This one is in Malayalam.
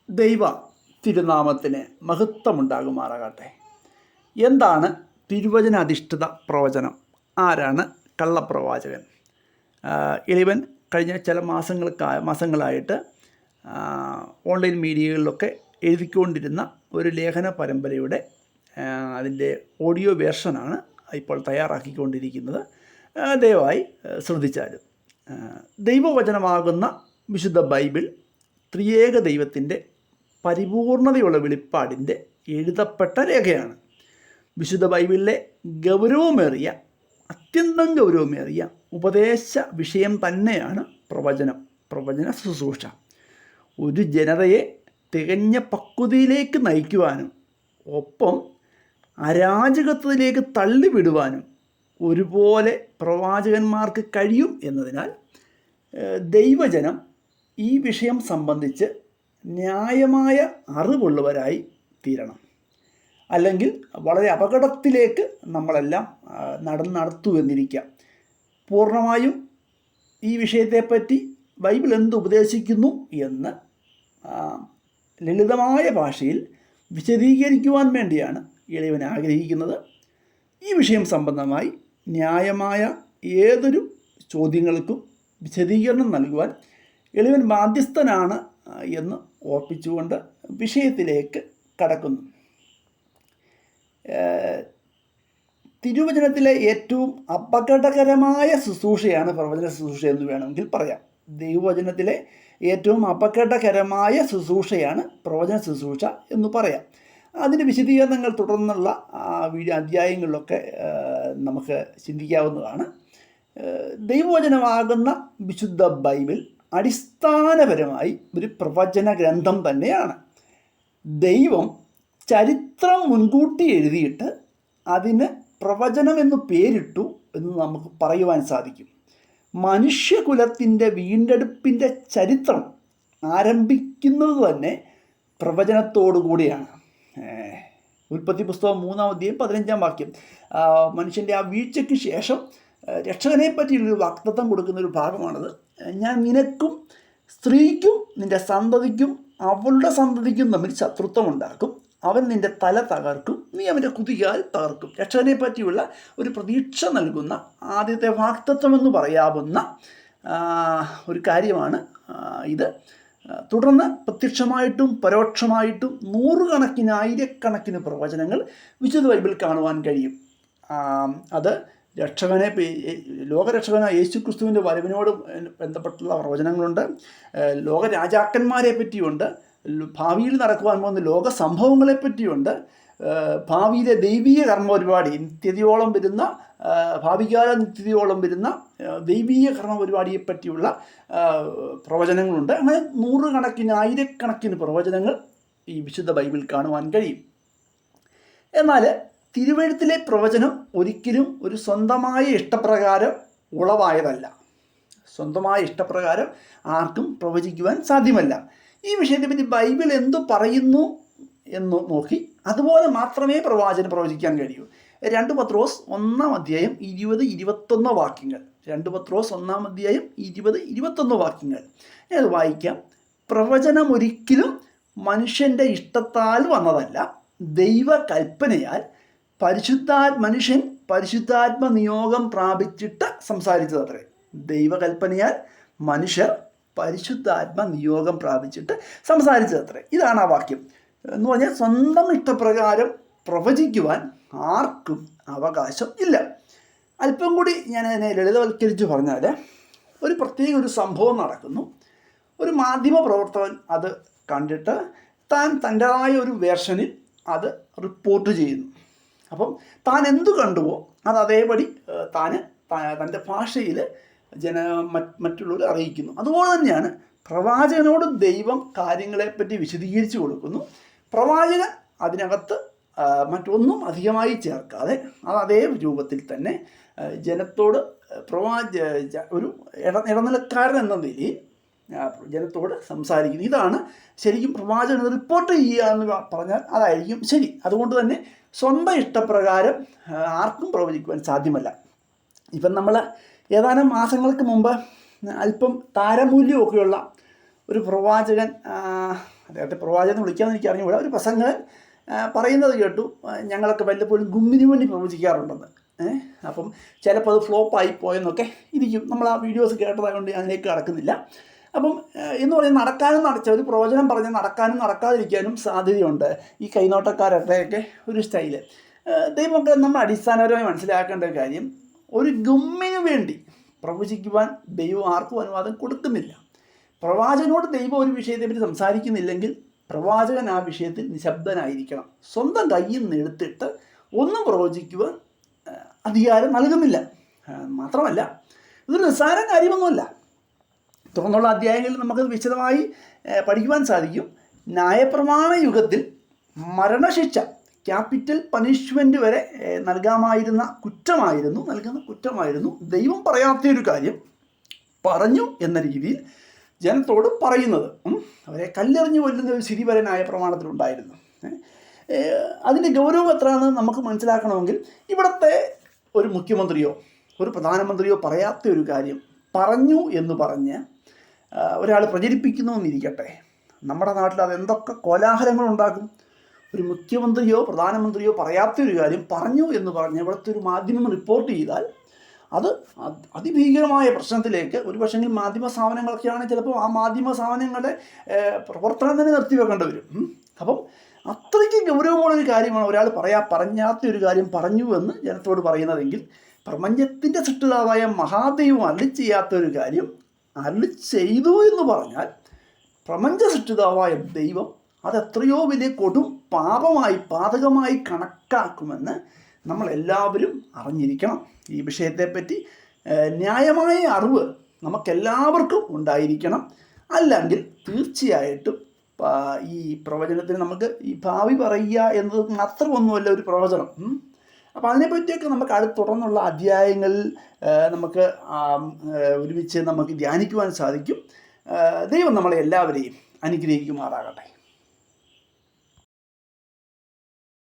ദൈവ തിരുനാമത്തിന് മഹത്വമുണ്ടാകുമാറാകട്ടെ. എന്താണ് തിരുവചനാധിഷ്ഠിത പ്രവചനം? ആരാണ് കള്ളപ്രവാചകൻ? ഇളിവൻ കഴിഞ്ഞ ചില മാസങ്ങളായിട്ട് ഓൺലൈൻ മീഡിയകളിലൊക്കെ എഴുതിക്കൊണ്ടിരുന്ന ഒരു ലേഖന പരമ്പരയുടെ അതിൻ്റെ ഓഡിയോ വേർഷനാണ് ഇപ്പോൾ തയ്യാറാക്കിക്കൊണ്ടിരിക്കുന്നത്. ദയവായി ശ്രദ്ധിച്ചാലും. ദൈവവചനമാകുന്ന വിശുദ്ധ ബൈബിൾ ത്രിയേക ദൈവത്തിൻ്റെ പരിപൂർണതയുള്ള വെളിപ്പാടിൻ്റെ എഴുതപ്പെട്ട രേഖയാണ്. വിശുദ്ധ ബൈബിളിലെ അത്യന്തം ഗൗരവമേറിയ ഉപദേശ വിഷയം തന്നെയാണ് പ്രവചന ശുശ്രൂഷ. ഒരു ജനതയെ തികഞ്ഞ പക്വതയിലേക്ക് നയിക്കുവാനും ഒപ്പം അരാജകത്വത്തിലേക്ക് തള്ളിവിടുവാനും ഒരുപോലെ പ്രവാചകന്മാർക്ക് കഴിയും എന്നതിനാൽ ദൈവജനം ഈ വിഷയം സംബന്ധിച്ച് ന്യായമായ അറിവുള്ളവരായി തീരണം. അല്ലെങ്കിൽ വളരെ അപകടത്തിലേക്ക് നമ്മളെല്ലാം നടത്തു എന്നിരിക്കാം. പൂർണ്ണമായും ഈ വിഷയത്തെപ്പറ്റി ബൈബിൾ എന്ത് ഉപദേശിക്കുന്നു എന്ന് ലളിതമായ ഭാഷയിൽ വിശദീകരിക്കുവാൻ വേണ്ടിയാണ് ഇളയവൻ ആഗ്രഹിക്കുന്നത്. ഈ വിഷയം സംബന്ധമായി ന്യായമായ ഏതൊരു ചോദ്യങ്ങൾക്കും വിശദീകരണം നൽകുവാൻ ഇളയവൻ ബാധ്യസ്ഥനാണ് എന്ന് ഓർപ്പിച്ചുകൊണ്ട് വിഷയത്തിലേക്ക് കടക്കുന്നു. തിരുവചനത്തിലെ ഏറ്റവും അപകടകരമായ ശുശ്രൂഷയാണ് പ്രവചന ശുശ്രൂഷ എന്ന് വേണമെങ്കിൽ പറയാം. ദൈവവചനത്തിലെ ഏറ്റവും അപകടകരമായ ശുശ്രൂഷയാണ് പ്രവചന ശുശ്രൂഷ എന്ന് പറയാം. അതിൻ്റെ വിശദീകരണങ്ങൾ തുടർന്നുള്ള അധ്യായങ്ങളിലൊക്കെ നമുക്ക് ചിന്തിക്കാവുന്നതാണ്. ദൈവവചനമാകുന്ന വിശുദ്ധ ബൈബിൾ അടിസ്ഥാനപരമായി ഒരു പ്രവചന ഗ്രന്ഥം തന്നെയാണ്. ദൈവം ചരിത്രം മുൻകൂട്ടി എഴുതിയിട്ട് അതിന് പ്രവചനമെന്ന് പേരിട്ടു എന്ന് നമുക്ക് പറയുവാൻ സാധിക്കും. മനുഷ്യകുലത്തിൻ്റെ വീണ്ടെടുപ്പിൻ്റെ ചരിത്രം ആരംഭിക്കുന്നത് തന്നെ പ്രവചനത്തോടു കൂടിയാണ്. ഉൽപ്പത്തി പുസ്തകം 3-ാം അധ്യായം 15-ാം വാക്യം മനുഷ്യൻ്റെ ആ വീഴ്ചയ്ക്ക് ശേഷം രക്ഷകനെ പറ്റിയുള്ളൊരു വാഗ്ദത്തം കൊടുക്കുന്നൊരു ഭാഗമാണത്. ഞാൻ നിനക്കും സ്ത്രീക്കും നിൻ്റെ സന്തതിക്കും അവളുടെ സന്തതിക്കും തമ്മിൽ ശത്രുത്വം ഉണ്ടാക്കും, അവൻ നിൻ്റെ തല തകർക്കും, നീ അവൻ്റെ കുതികാൽ തകർക്കും. രക്ഷകനെ പറ്റിയുള്ള ഒരു പ്രതീക്ഷ നൽകുന്ന ആദ്യത്തെ വാഗ്ദത്തമെന്ന് പറയാവുന്ന ഒരു കാര്യമാണ് ഇത്. തുടർന്ന് പ്രത്യക്ഷമായിട്ടും പരോക്ഷമായിട്ടും ആയിരക്കണക്കിന് പ്രവചനങ്ങൾ വിശുദ്ധ ബൈബിളിൽ കാണുവാൻ കഴിയും. അത് ലോകരക്ഷകനായ യേശു ക്രിസ്തുവിൻ്റെ വരവിനോട് ബന്ധപ്പെട്ടുള്ള പ്രവചനങ്ങളുണ്ട്. ലോകരാജാക്കന്മാരെ പറ്റിയുണ്ട്. ഭാവിയിൽ നടക്കുവാൻ പോകുന്ന ലോക സംഭവങ്ങളെ പറ്റിയുണ്ട്. ഭാവിയിലെ ദൈവീയ കർമ്മ പരിപാടി ഭാവികാല നിത്യതയോളം വരുന്ന ദൈവീയ കർമ്മ പരിപാടിയെ പറ്റിയുള്ള പ്രവചനങ്ങളുണ്ട്. അങ്ങനെ ആയിരക്കണക്കിന് പ്രവചനങ്ങൾ ഈ വിശുദ്ധ ബൈബിളിൽ കാണുവാൻ കഴിയും. എന്നാൽ തിരുവെഴുത്തിലെ പ്രവചനം ഒരിക്കലും ഒരു സ്വന്തമായ ഇഷ്ടപ്രകാരം ഉളവായതല്ല. സ്വന്തമായ ഇഷ്ടപ്രകാരം ആർക്കും പ്രവചിക്കുവാൻ സാധ്യമല്ല. ഈ വിഷയത്തെപ്പറ്റി ബൈബിൾ എന്തു പറയുന്നു എന്ന് നോക്കി അതുപോലെ മാത്രമേ പ്രവചിക്കാൻ കഴിയൂ. 2 പത്രോസ് 1-ാം അധ്യായം 20-21 വാക്യങ്ങൾ. 2 പത്രോസ് 1-ാം അധ്യായം 20-21 വാക്യങ്ങൾ അത് വായിക്കാം. പ്രവചനം ഒരിക്കലും മനുഷ്യൻ്റെ ഇഷ്ടത്താൽ വന്നതല്ല, ദൈവകൽപ്പനയാൽ മനുഷ്യൻ പരിശുദ്ധാത്മ നിയോഗം പ്രാപിച്ചിട്ട് സംസാരിച്ചതത്രേ. ദൈവകൽപ്പനയാൽ മനുഷ്യർ പരിശുദ്ധാത്മ നിയോഗം പ്രാപിച്ചിട്ട് സംസാരിച്ചതത്രേ. ഇതാണ് ആ വാക്യം എന്ന് പറഞ്ഞാൽ സ്വന്തം ഇഷ്ടപ്രകാരം പ്രവചിക്കുവാൻ ആർക്കും അവകാശം ഇല്ല. അല്പം കൂടി ഞാൻ അതിനെ ലളിതവൽക്കരിച്ച് പറഞ്ഞാൽ ഒരു സംഭവം നടക്കുന്നു. ഒരു മാധ്യമ പ്രവർത്തകൻ അത് കണ്ടിട്ട് തൻ്റെതായ ഒരു വേർഷനിൽ അത് റിപ്പോർട്ട് ചെയ്യുന്നു. അപ്പം താൻ എന്തു കണ്ടുവോ അത് അതേപടി തൻ്റെ ഭാഷയിൽ മറ്റുള്ളവർ അറിയിക്കുന്നു. അതുപോലെ തന്നെയാണ് പ്രവാചകനോട് ദൈവം കാര്യങ്ങളെപ്പറ്റി വിശദീകരിച്ചു കൊടുക്കുന്നു. പ്രവാചകൻ അതിനകത്ത് മറ്റൊന്നും അധികമായി ചേർക്കാതെ അത് അതേ രൂപത്തിൽ തന്നെ ജനത്തോട് ഒരു ഇടനിലക്കാരൻ എന്ന നിലയിൽ ജനത്തോട് സംസാരിക്കുന്നു. ഇതാണ് ശരിക്കും പ്രവാചകൻ റിപ്പോർട്ട് ചെയ്യുക എന്ന് പറഞ്ഞാൽ അതായിരിക്കും ശരി. അതുകൊണ്ട് തന്നെ സ്വന്തം ഇഷ്ടപ്രകാരം ആർക്കും പ്രവചിക്കുവാൻ സാധ്യമല്ല. ഇപ്പം നമ്മൾ ഏതാനും മാസങ്ങൾക്ക് മുമ്പ് അല്പം താരമൂല്യമൊക്കെയുള്ള ഒരു പ്രവാചകൻ അദ്ദേഹത്തെ പ്രവാചകൻ വിളിക്കാമെന്ന് എനിക്ക് അറിഞ്ഞുകൂടാ. ഒരു പ്രസംഗകൻ പറയുന്നത് കേട്ടു, ഞങ്ങളൊക്കെ വല്ലപ്പോഴും ഗുമ്മിന് വേണ്ടി പ്രവചിക്കാറുണ്ടെന്ന്. അപ്പം ചിലപ്പോൾ അത് ഫ്ലോപ്പായി പോയെന്നൊക്കെ ഇരിക്കും. നമ്മൾ ആ വീഡിയോസ് കേട്ടതായതുകൊണ്ട് അതിലേക്ക് കടക്കുന്നില്ല. അപ്പം എന്ന് പറഞ്ഞാൽ നടക്കാനും ഒരു പ്രവചനം പറഞ്ഞ് നടക്കാനും നടക്കാതിരിക്കാനും സാധ്യതയുണ്ട്. ഈ കൈനോട്ടക്കാരുടെയൊക്കെ ഒരു സ്റ്റൈല്. ദൈവമൊക്കെ നമ്മൾ അടിസ്ഥാനപരമായി മനസ്സിലാക്കേണ്ട ഒരു കാര്യം, ഒരു ഗുമ്മിന് വേണ്ടി പ്രവചിക്കുവാൻ ദൈവം ആർക്കും അനുവാദം കൊടുക്കുന്നില്ല. പ്രവാചകനോട് ദൈവം ഒരു വിഷയത്തെപ്പറ്റി സംസാരിക്കുന്നില്ലെങ്കിൽ പ്രവാചകൻ ആ വിഷയത്തിൽ നിശബ്ദനായിരിക്കണം. സ്വന്തം കയ്യിൽ നിന്ന് എടുത്തിട്ട് ഒന്നും പ്രവചിക്കുവാൻ അധികാരം നൽകുന്നില്ല. മാത്രമല്ല, ഇതൊരു നിസ്സാര കാര്യമൊന്നുമല്ല. തുടർന്നുള്ള അധ്യായങ്ങളിൽ നമുക്കത് വിശദമായി പഠിക്കുവാൻ സാധിക്കും. ന്യായപ്രമാണ യുഗത്തിൽ മരണശിക്ഷ, ക്യാപിറ്റൽ പണിഷ്മെൻറ്റ് വരെ നൽകുന്ന കുറ്റമായിരുന്നു ദൈവം പറയാത്തൊരു കാര്യം പറഞ്ഞു എന്ന രീതിയിൽ ജനത്തോട് പറയുന്നത്. അവരെ കല്ലെറിഞ്ഞു കൊല്ലുന്ന ഒരു സ്ഥിതി വരെ ന്യായപ്രമാണത്തിലുണ്ടായിരുന്നു. അതിൻ്റെ ഗൗരവം എത്രയാണെന്ന് നമുക്ക് മനസ്സിലാക്കണമെങ്കിൽ ഇവിടുത്തെ ഒരു മുഖ്യമന്ത്രിയോ ഒരു പ്രധാനമന്ത്രിയോ പറയാത്ത ഒരു കാര്യം പറഞ്ഞു എന്ന് പറഞ്ഞ് ഒരാൾ പ്രചരിപ്പിക്കുന്നു എന്നിരിക്കട്ടെ, നമ്മുടെ നാട്ടിൽ അതെന്തൊക്കെ കോലാഹലങ്ങളുണ്ടാക്കും. ഒരു മുഖ്യമന്ത്രിയോ പ്രധാനമന്ത്രിയോ പറയാത്തൊരു കാര്യം പറഞ്ഞു എന്ന് പറഞ്ഞ് ഇവിടുത്തെ ഒരു മാധ്യമം റിപ്പോർട്ട് ചെയ്താൽ അത് അതിഭീകരമായ പ്രശ്നത്തിലേക്ക്, ഒരു പക്ഷെങ്കിൽ മാധ്യമ സ്ഥാപനങ്ങളൊക്കെയാണ് ചിലപ്പോൾ ആ മാധ്യമ സ്ഥാപനങ്ങളുടെ പ്രവർത്തനം തന്നെ നിർത്തിവെക്കേണ്ടി വരും. അപ്പം അത്രയ്ക്ക് ഗൗരവമുള്ളൊരു കാര്യമാണ് ഒരാൾ പറഞ്ഞാത്തൊരു കാര്യം പറഞ്ഞു എന്ന് ജനത്തോട് പറയുന്നതെങ്കിൽ, പ്രപഞ്ചത്തിൻ്റെ സൃഷ്ടിതാവായ മഹാദൈവം അരുളി ചെയ്യാത്തൊരു കാര്യം അരുളി ചെയ്തു എന്ന് പറഞ്ഞാൽ പ്രപഞ്ച സൃഷ്ടിതാവായ ദൈവം അതെത്രയോ വലിയ കൊടും പാതകമായി കണക്കാക്കുമെന്ന് നമ്മളെല്ലാവരും അറിഞ്ഞിരിക്കണം. ഈ വിഷയത്തെപ്പറ്റി ന്യായമായ അറിവ് നമുക്കെല്ലാവർക്കും ഉണ്ടായിരിക്കണം. അല്ലെങ്കിൽ തീർച്ചയായിട്ടും ഈ പ്രവചനത്തിന് നമുക്ക് ഈ ഭാവി പറയുക എന്നത് മാത്രമൊന്നുമല്ല ഒരു പ്രവചനം. അപ്പോൾ അതിനെപ്പറ്റിയൊക്കെ നമുക്ക് തുടർന്നുള്ള അധ്യായങ്ങളിൽ നമുക്ക് ഒരുമിച്ച് നമുക്ക് ധ്യാനിക്കുവാൻ സാധിക്കും. ദൈവം നമ്മളെ എല്ലാവരെയും അനുഗ്രഹിക്കുമാറാകട്ടെ.